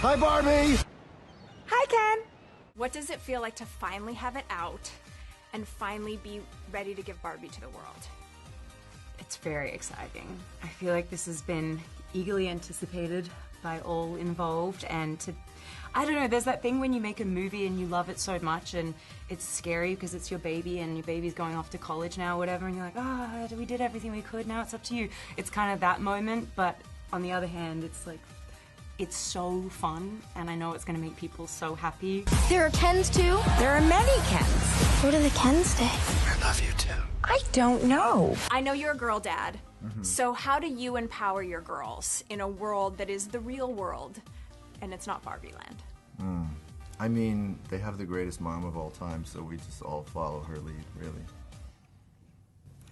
Hi, Barbie! Hi, Ken! What does it feel like to finally have it out and finally be ready to give Barbie to the world? It's very exciting. I feel like this has been eagerly anticipated by all involved, and I don't know, there's that thing when you make a movie and you love it so much and it's scary because it's your baby and your baby's going off to college now or whatever, and you're like, we did everything we could, now it's up to you. It's kind of that moment, but on the other hand, it's like, it's so fun, and I know it's going to make people so happy. There are Kens, too. There are many Kens. Where do the Kens stay? I love you, too. I don't know. I know you're a girl dad, so how do you empower your girls in a world that is the real world and it's not Barbie land? I mean, they have the greatest mom of all time, so we just all follow her lead, really.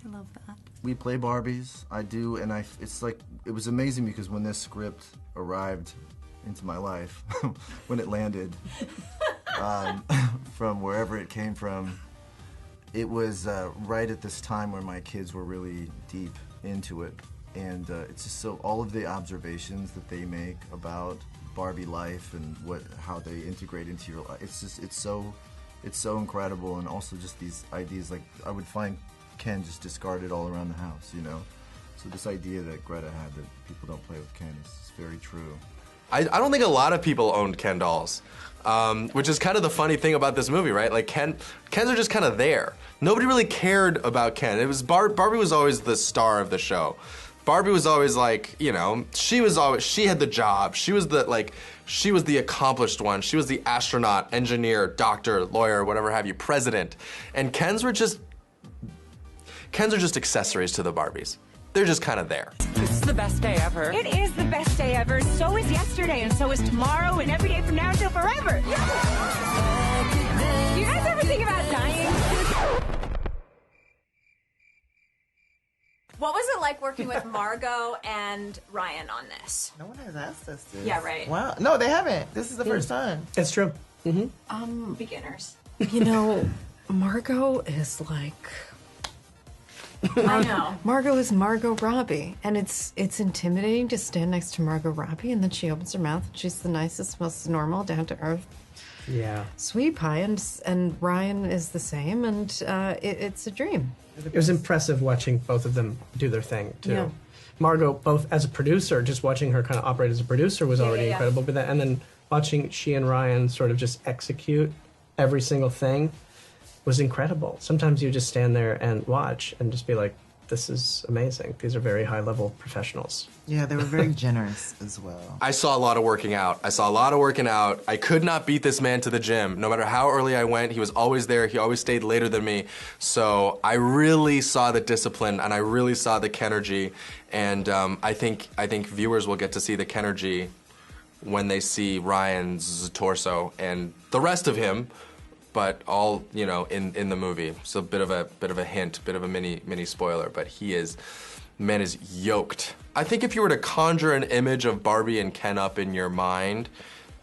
I love that. We play Barbies, I do, and it's like, it was amazing because when this script arrived into my life, when it landed, from wherever it came from, it was right at this time where my kids were really deep into it, and it's just so, all of the observations that they make about Barbie life and how they integrate into your life, it's so incredible, and also just these ideas, like I would find Ken just discarded all around the house, you know? So this idea that Greta had that people don't play with Ken is very true. I don't think a lot of people owned Ken dolls, which is kind of the funny thing about this movie, right? Like Kens are just kind of there. Nobody really cared about Ken. It was Barbie was always the star of the show. Barbie was always like, you know, she had the job. She was the accomplished one. She was the astronaut, engineer, doctor, lawyer, whatever have you, president. And Kens are just accessories to the Barbies. They're just kind of there. This is the best day ever. It is the best day ever. So is yesterday, and so is tomorrow, and every day from now until forever. Do you guys ever think about dying? What was it like working with Margot and Ryan on this? No one has asked us this. Yeah, right. Wow. No, they haven't. This is the first time. It's true. Beginners. You know, Margot is like... I know. Margot is Margot Robbie, and it's intimidating to stand next to Margot Robbie, and then she opens her mouth, and she's the nicest, most normal, down-to-earth, sweet pie, and Ryan is the same, and it's a dream. It was impressive watching both of them do their thing, too. Yeah. Margot, both as a producer, just watching her kind of operate as a producer was already incredible, but and then watching she and Ryan sort of just execute every single thing was incredible. Sometimes you just stand there and watch and just be like, this is amazing. These are very high-level professionals. Yeah, they were very generous as well. I saw a lot of working out. I could not beat this man to the gym. No matter how early I went, he was always there. He always stayed later than me. So I really saw the discipline, and I really saw the Kenergy. And I think viewers will get to see the Kenergy when they see Ryan's torso and the rest of him, but all, you know, in the movie. So a bit of a hint, bit of a mini spoiler, but man is yoked. I think if you were to conjure an image of Barbie and Ken up in your mind,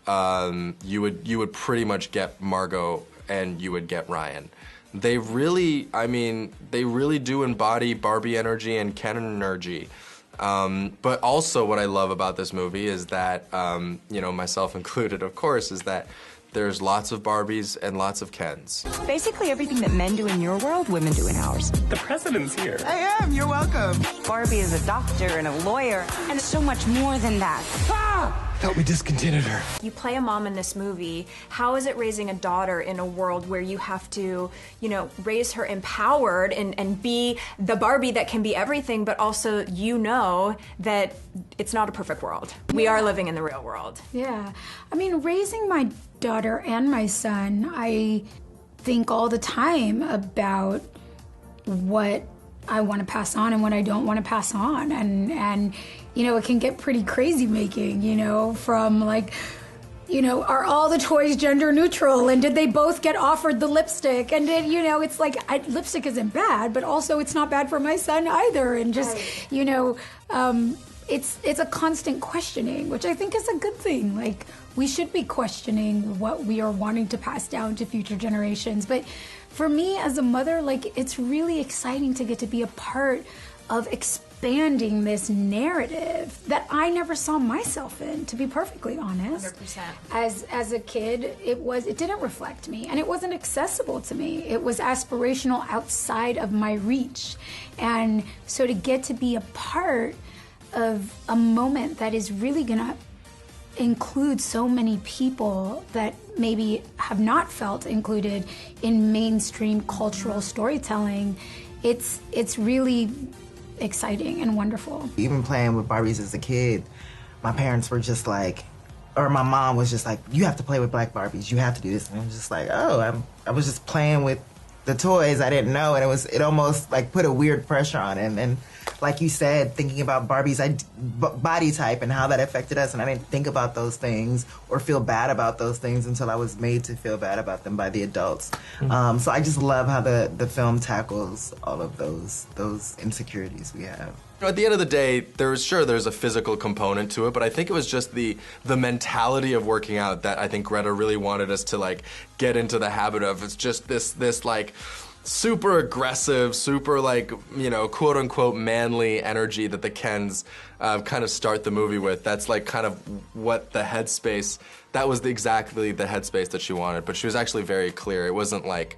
you would pretty much get Margot and you would get Ryan. They really do embody Barbie energy and Ken energy. But also what I love about this movie is that, you know, myself included, of course, is that there's lots of Barbies and lots of Kens. Basically everything that men do in your world, women do in ours. The president's here. I am. You're welcome. Barbie is a doctor and a lawyer, and so much more than that. Thought we discontinued her. You play a mom in this movie. How is it raising a daughter in a world where you have to, you know, raise her empowered and be the Barbie that can be everything, but also you know that it's not a perfect world. We are living in the real world. Yeah. I mean, raising my daughter and my son, I think all the time about what I want to pass on and what I don't want to pass on. And you know, it can get pretty crazy making, you know, from like, you know, are all the toys gender neutral? And did they both get offered the lipstick? And did, you know, it's like, lipstick isn't bad, but also it's not bad for my son either. And just, you know, it's a constant questioning, which I think is a good thing. Like, we should be questioning what we are wanting to pass down to future generations. But for me as a mother, like, it's really exciting to get to be a part of expanding this narrative that I never saw myself in, to be perfectly honest. 100%. As a kid, it didn't reflect me, and it wasn't accessible to me. It was aspirational outside of my reach. And so to get to be a part of a moment that is really gonna include so many people that maybe have not felt included in mainstream cultural storytelling, it's really exciting and wonderful. Even playing with Barbies as a kid, my parents were just like, or my mom was just like, you have to play with black Barbies, you have to do this. And I was just like, oh, I was just playing with the toys I didn't know, and it almost like put a weird pressure on it. And then, like you said, thinking about Barbie's body type and how that affected us, and I didn't think about those things or feel bad about those things until I was made to feel bad about them by the adults. So I just love how the film tackles all of those insecurities we have. At the end of the day, there's a physical component to it, but I think it was just the mentality of working out that I think Greta really wanted us to like get into the habit of. It's just this like super aggressive, super like, you know, quote unquote manly energy that the Kens kind of start the movie with. That's like kind of what the headspace, that was exactly the headspace that she wanted, but she was actually very clear. It wasn't like,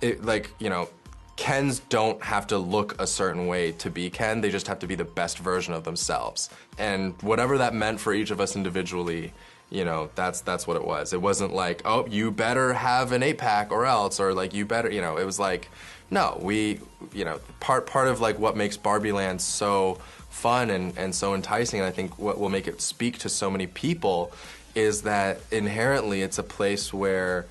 you know, Kens don't have to look a certain way to be Ken, they just have to be the best version of themselves. And whatever that meant for each of us individually, you know, that's what it was. It wasn't like, oh, you better have an 8-pack or else, or like you better, you know, it was like, no, you know, part of like what makes Barbie Land so fun and so enticing, and I think what will make it speak to so many people is that inherently it's a place where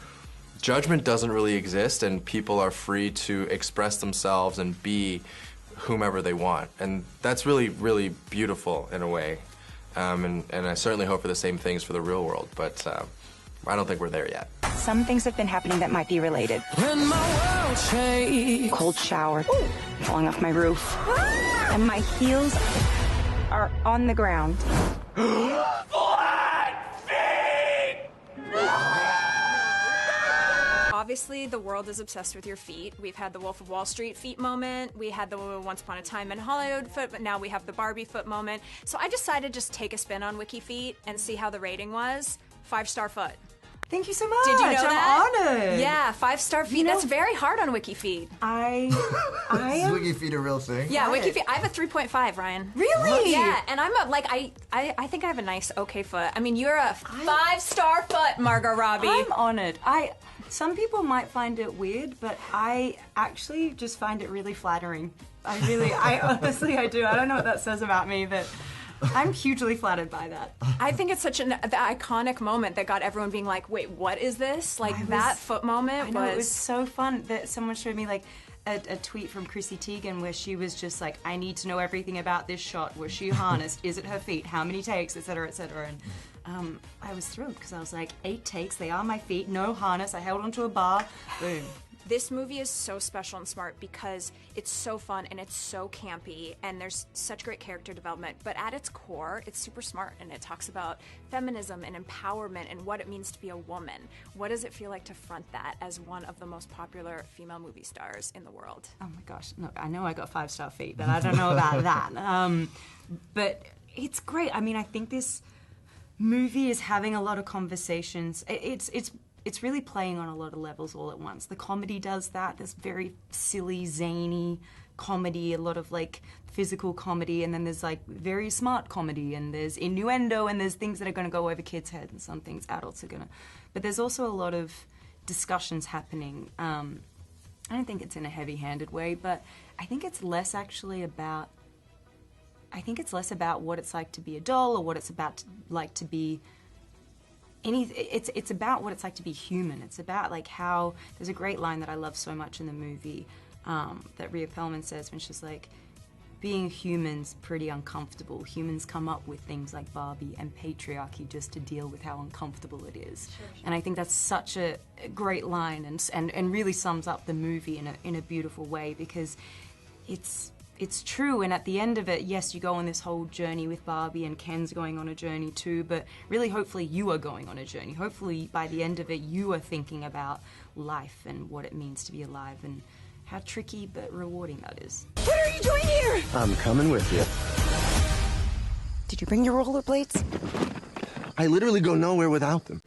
judgment doesn't really exist and people are free to express themselves and be whomever they want. And that's really, really beautiful in a way. And I certainly hope for the same things for the real world, but I don't think we're there yet. Some things have been happening that might be related. Cold shower, falling off my roof, and my heels are on the ground. Obviously, the world is obsessed with your feet. We've had the Wolf of Wall Street feet moment. We had the Once Upon a Time in Hollywood foot, but now we have the Barbie foot moment. So I decided to just take a spin on WikiFeet and see how the rating was. 5-star foot. Thank you so much. Did you know that? I'm honored. Yeah, 5-star feet. That's very hard on WikiFeet. Is WikiFeet a real thing? Yeah, WikiFeet. I have a 3.5, Ryan. Really? Yeah, and I'm I think I have a nice, okay foot. I mean, you're a 5-star foot, Margot Robbie. I'm honored. Some people might find it weird, but I actually just find it really flattering. I honestly do. I don't know what that says about me, but I'm hugely flattered by that. I think it's such the iconic moment that got everyone being like, wait, what is this? Like, that foot moment it was so fun that someone showed me like a tweet from Chrissy Teigen where she was just like, I need to know everything about this shot. Was she harnessed? Is it her feet? How many takes? Et cetera, et cetera. And I was thrilled because I was like, 8 takes, they are my feet, no harness, I held onto a bar, boom. This movie is so special and smart because it's so fun and it's so campy and there's such great character development, but at its core, it's super smart and it talks about feminism and empowerment and what it means to be a woman. What does it feel like to front that as one of the most popular female movie stars in the world? Oh my gosh, no, I know I got 5-star feet, but I don't know about that. But it's great. I mean, I think this movie is having a lot of conversations. It's really playing on a lot of levels all at once. The comedy does that. There's very silly, zany comedy, a lot of like physical comedy, and then there's like very smart comedy, and there's innuendo, and there's things that are going to go over kids' heads, and some things adults are going to. But there's also a lot of discussions happening. I don't think it's in a heavy-handed way, but I think it's less actually about. I think it's less about what it's like to be a doll or what it's about like to be. It's about what it's like to be human. It's about like how there's a great line that I love so much in the movie that Rhea Perlman says when she's like, being human's pretty uncomfortable. Humans come up with things like Barbie and patriarchy just to deal with how uncomfortable it is. Sure. And I think that's such a great line and really sums up the movie in a beautiful way because it's true, and at the end of it, yes, you go on this whole journey with Barbie, and Ken's going on a journey too, but really, hopefully, you are going on a journey. Hopefully, by the end of it, you are thinking about life and what it means to be alive, and how tricky but rewarding that is. What are you you doing here? I'm coming with you. Did you bring your rollerblades? I literally go nowhere without them.